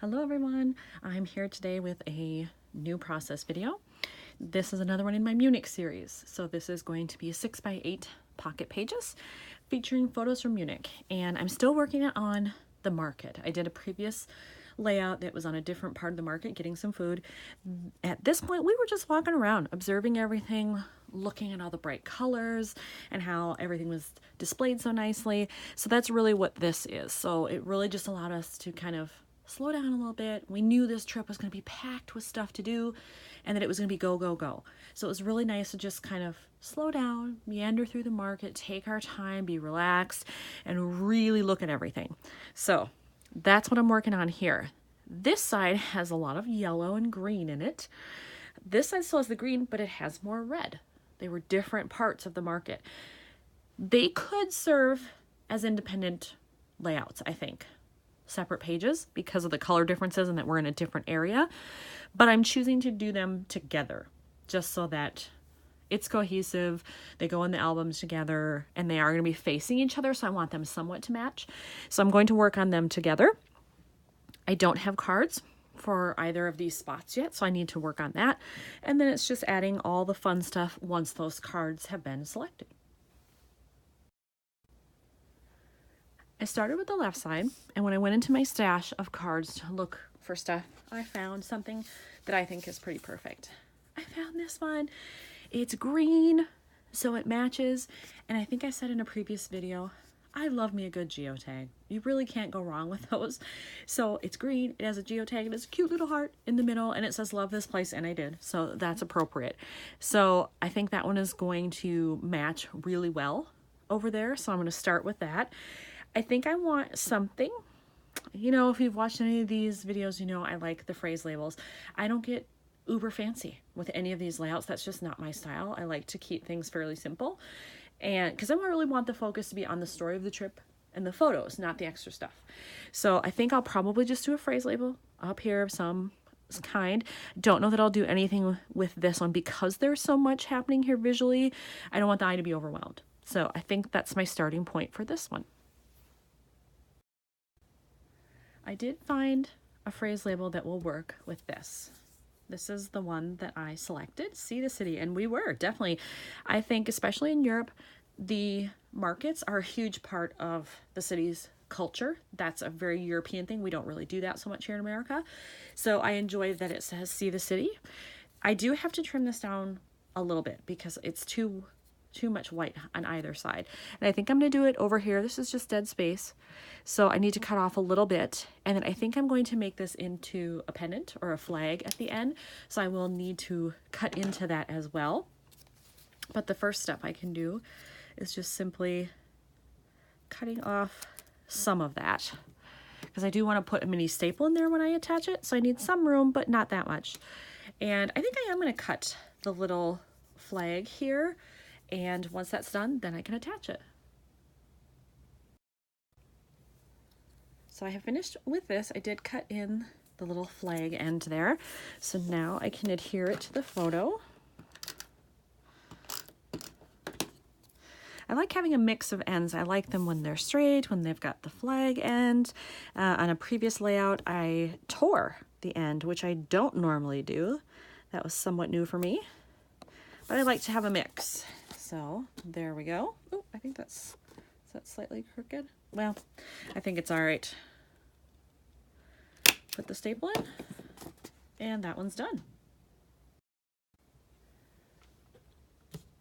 Hello everyone, I'm here today with a new process video. This is another one in my Munich series. So this is going to be 6x8 pocket pages featuring photos from Munich. And I'm still working on the market. I did a previous layout that was on a different part of the market getting some food. At this point we were just walking around, observing everything, looking at all the bright colors and how everything was displayed so nicely. So that's really what this is. So it really just allowed us to kind of slow down a little bit. We knew this trip was going to be packed with stuff to do and that it was going to be go, go, go. So it was really nice to just kind of slow down, meander through the market, take our time, be relaxed, and really look at everything. So that's what I'm working on here. This side has a lot of yellow and green in it. This side still has the green, but it has more red. They were different parts of the market. They could serve as independent layouts, I think. Separate pages because of the color differences and that we're in a different area, but I'm choosing to do them together just so that it's cohesive. They go in the albums together and they are going to be facing each other, so I want them somewhat to match. So I'm going to work on them together. I don't have cards for either of these spots yet, so I need to work on that. And then it's just adding all the fun stuff once those cards have been selected. I started with the left side, and when I went into my stash of cards to look for stuff, I found something that I think is pretty perfect. I found this one. It's green, so it matches, and I think I said in a previous video, I love me a good geotag. You really can't go wrong with those. So it's green, it has a geotag, and it's a cute little heart in the middle, and it says love this place, and I did, so that's appropriate. So I think that one is going to match really well over there, so I'm going to start with that. I think I want something, you know, if you've watched any of these videos, you know I like the phrase labels. I don't get uber fancy with any of these layouts. That's just not my style. I like to keep things fairly simple, and because I really want the focus to be on the story of the trip and the photos, not the extra stuff. So I think I'll probably just do a phrase label up here of some kind. Don't know that I'll do anything with this one because there's so much happening here visually. I don't want the eye to be overwhelmed. So I think that's my starting point for this one. I did find a phrase label that will work with this. This is the one that I selected, See the City, and we were definitely, I think, especially in Europe, the markets are a huge part of the city's culture. That's a very European thing. We don't really do that so much here in America. So I enjoy that it says See the City. I do have to trim this down a little bit because it's too much white on either side. And I think I'm going to do it over here. This is just dead space. So I need to cut off a little bit. And then I think I'm going to make this into a pendant or a flag at the end. So I will need to cut into that as well. But the first step I can do is just simply cutting off some of that, because I do want to put a mini staple in there when I attach it. So I need some room, but not that much. And I think I am going to cut the little flag here. And once that's done, then I can attach it. So I have finished with this. I did cut in the little flag end there. So now I can adhere it to the photo. I like having a mix of ends. I like them when they're straight, when they've got the flag end. On a previous layout, I tore the end, which I don't normally do. That was somewhat new for me. But I like to have a mix. So there we go. Oh, I think is that slightly crooked? Well, I think it's all right. Put the staple in, and that one's done.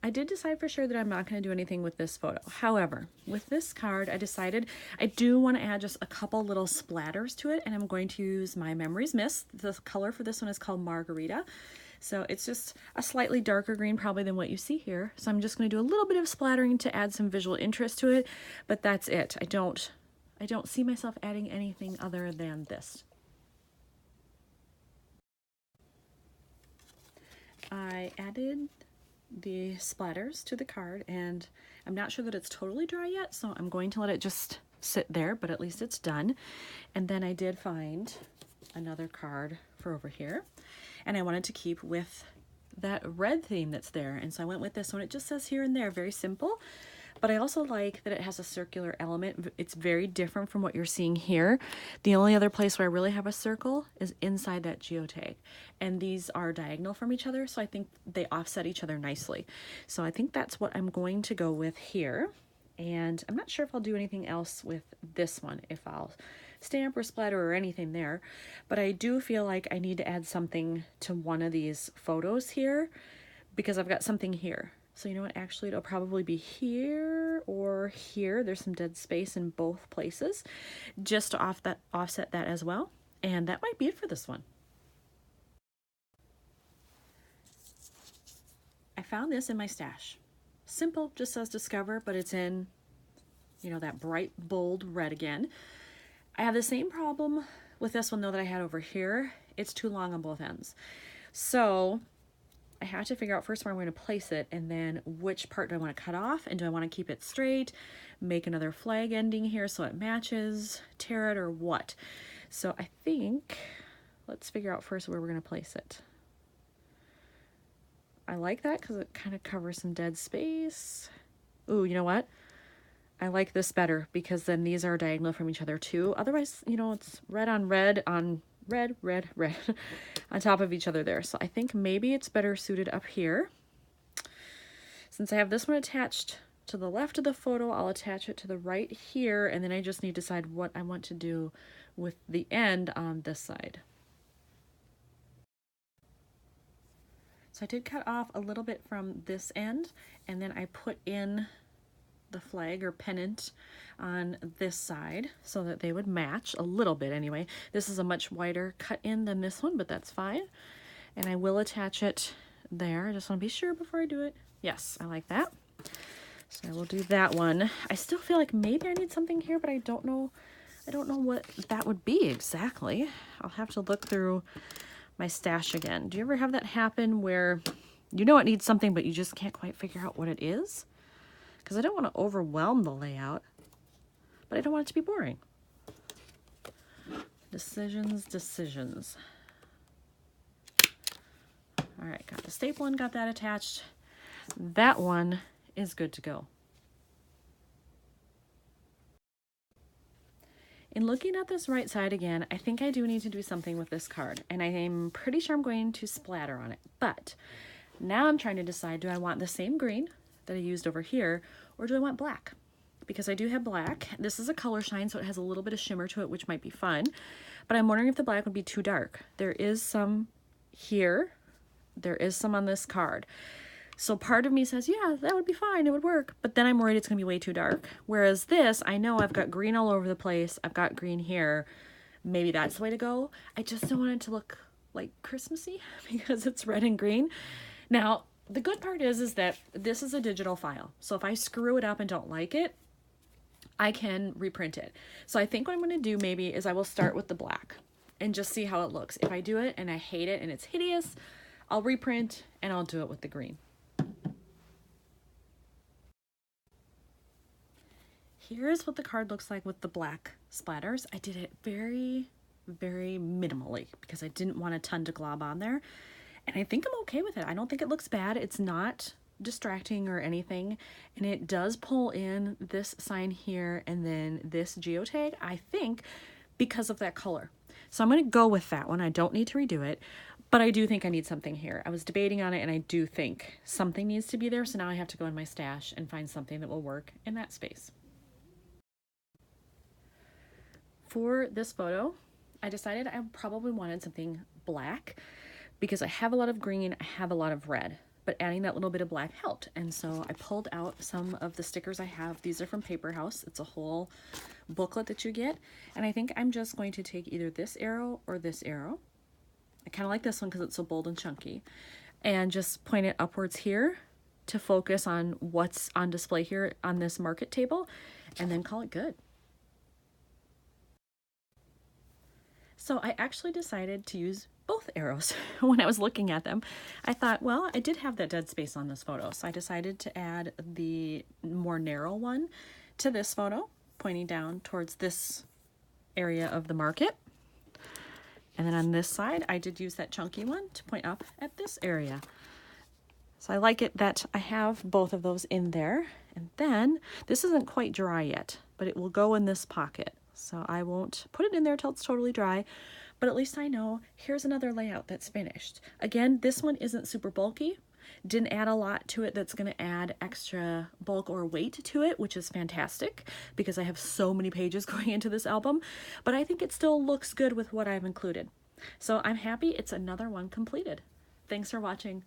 I did decide for sure that I'm not going to do anything with this photo. However, with this card, I decided I do want to add just a couple little splatters to it, and I'm going to use my Memories Mist. The color for this one is called Margarita. So it's just a slightly darker green probably than what you see here. So I'm just going to do a little bit of splattering to add some visual interest to it, but that's it. I don't see myself adding anything other than this. I added the splatters to the card, and I'm not sure that it's totally dry yet, so I'm going to let it just sit there, but at least it's done. And then I did find another card for over here, and I wanted to keep with that red theme that's there, and so I went with this one. It just says here and there, very simple, but I also like that it has a circular element. It's very different from what you're seeing here. The only other place where I really have a circle is inside that geotag, and these are diagonal from each other, so I think they offset each other nicely. So I think that's what I'm going to go with here, and I'm not sure if I'll do anything else with this one, if I'll stamp or splatter or anything there, but I do feel like I need to add something to one of these photos here because I've got something here. So you know what, actually it'll probably be here or here. There's some dead space in both places, just to offset that as well. And that might be it for this one. I found this in my stash. Simple, just says Discover, but it's in, you know, that bright, bold red again. I have the same problem with this one though that I had over here. It's too long on both ends. So I have to figure out first where I'm going to place it, and then which part do I want to cut off, and do I want to keep it straight, make another flag ending here so it matches, tear it, or what? So I think, let's figure out first where we're going to place it. I like that because it kind of covers some dead space. Ooh, you know what? I like this better because then these are diagonal from each other too. Otherwise, you know, it's red on red on red, red, red on top of each other there. So I think maybe it's better suited up here. Since I have this one attached to the left of the photo, I'll attach it to the right here, and then I just need to decide what I want to do with the end on this side. So I did cut off a little bit from this end, and then I put in the flag or pennant on this side so that they would match a little bit anyway. This is a much wider cut in than this one, but that's fine. And I will attach it there. I just want to be sure before I do it. Yes, I like that. So I will do that one. I still feel like maybe I need something here, but I don't know what that would be exactly. I'll have to look through my stash again. Do you ever have that happen where you know it needs something, but you just can't quite figure out what it is? Because I don't want to overwhelm the layout, but I don't want it to be boring. Decisions, decisions. All right, got the staple and got that attached. That one is good to go. In looking at this right side again, I think I do need to do something with this card, and I am pretty sure I'm going to splatter on it. But now I'm trying to decide, do I want the same green that I used over here, or do I want black? Because I do have black. This is a color shine, so it has a little bit of shimmer to it, which might be fun. But I'm wondering if the black would be too dark. There is some here. There is some on this card. So part of me says, yeah, that would be fine. It would work. But then I'm worried it's going to be way too dark. Whereas this, I know I've got green all over the place. I've got green here. Maybe that's the way to go. I just don't want it to look like Christmassy because it's red and green. Now, the good part is that this is a digital file. So if I screw it up and don't like it, I can reprint it. So I think what I'm going to do maybe is I will start with the black and just see how it looks. If I do it and I hate it and it's hideous, I'll reprint and I'll do it with the green. Here's what the card looks like with the black splatters. I did it very, very minimally because I didn't want a ton to glob on there. And I think I'm okay with it. I don't think it looks bad. It's not distracting or anything. And it does pull in this sign here and then this geotag, I think, because of that color. So I'm going to go with that one. I don't need to redo it, but I do think I need something here. I was debating on it and I do think something needs to be there. So now I have to go in my stash and find something that will work in that space. For this photo, I decided I probably wanted something black because I have a lot of green, I have a lot of red, but adding that little bit of black helped. And so I pulled out some of the stickers I have. These are from Paper House. It's a whole booklet that you get. And I think I'm just going to take either this arrow or this arrow. I kind of like this one because it's so bold and chunky. And just point it upwards here to focus on what's on display here on this market table, and then call it good. So I actually decided to use both arrows when I was looking at them. I thought, well, I did have that dead space on this photo, so I decided to add the more narrow one to this photo, pointing down towards this area of the market. And then on this side, I did use that chunky one to point up at this area. So I like it that I have both of those in there. And then this isn't quite dry yet, but it will go in this pocket. So I won't put it in there till it's totally dry, but at least I know here's another layout that's finished. Again, this one isn't super bulky. Didn't add a lot to it that's going to add extra bulk or weight to it, which is fantastic because I have so many pages going into this album, but I think it still looks good with what I've included. So I'm happy it's another one completed. Thanks for watching.